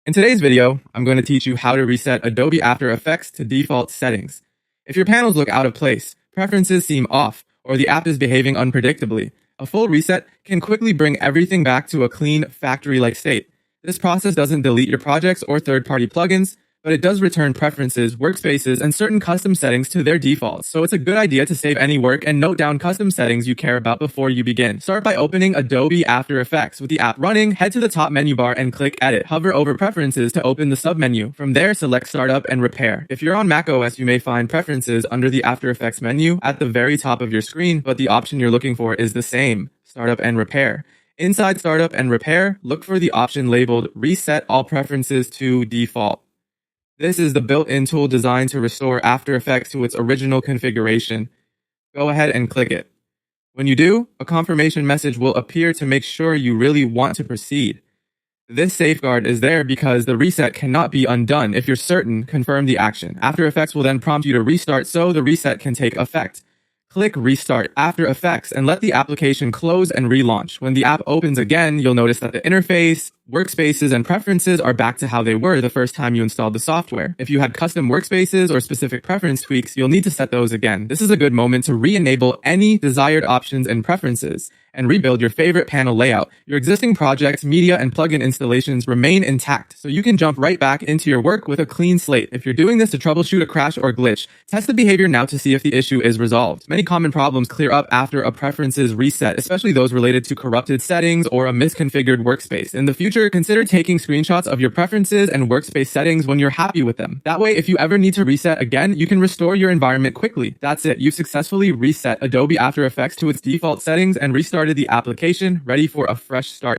In today's video, I'm going to teach you how to reset Adobe After Effects to default settings. If your panels look out of place, preferences seem off, or the app is behaving unpredictably, a full reset can quickly bring everything back to a clean, factory-like state. This process doesn't delete your projects or third-party plugins, but it does return preferences, workspaces, and certain custom settings to their defaults, so it's a good idea to save any work and note down custom settings you care about before you begin. Start by opening Adobe After Effects. With the app running, head to the top menu bar and click Edit. Hover over Preferences to open the submenu. From there, select Startup and Repair. If you're on macOS, you may find Preferences under the After Effects menu at the very top of your screen, but the option you're looking for is the same, Startup and Repair. Inside Startup and Repair, look for the option labeled Reset All Preferences to Default. This is the built-in tool designed to restore After Effects to its original configuration. Go ahead and click it. When you do, a confirmation message will appear to make sure you really want to proceed. This safeguard is there because the reset cannot be undone. If you're certain, confirm the action. After Effects will then prompt you to restart so the reset can take effect. Click Restart After Effects and let the application close and relaunch. When the app opens again, you'll notice that the interface, workspaces, and preferences are back to how they were the first time you installed the software. If you had custom workspaces or specific preference tweaks, you'll need to set those again. This is a good moment to re-enable any desired options and preferences and rebuild your favorite panel layout. Your existing projects, media, and plugin installations remain intact, so you can jump right back into your work with a clean slate. If you're doing this to troubleshoot a crash or glitch, test the behavior now to see if the issue is resolved. Many common problems clear up after a preferences reset, especially those related to corrupted settings or a misconfigured workspace. In the future, consider taking screenshots of your preferences and workspace settings when you're happy with them. That way, if you ever need to reset again, you can restore your environment quickly. That's it. You've successfully reset Adobe After Effects to its default settings and restarted the application, ready for a fresh start.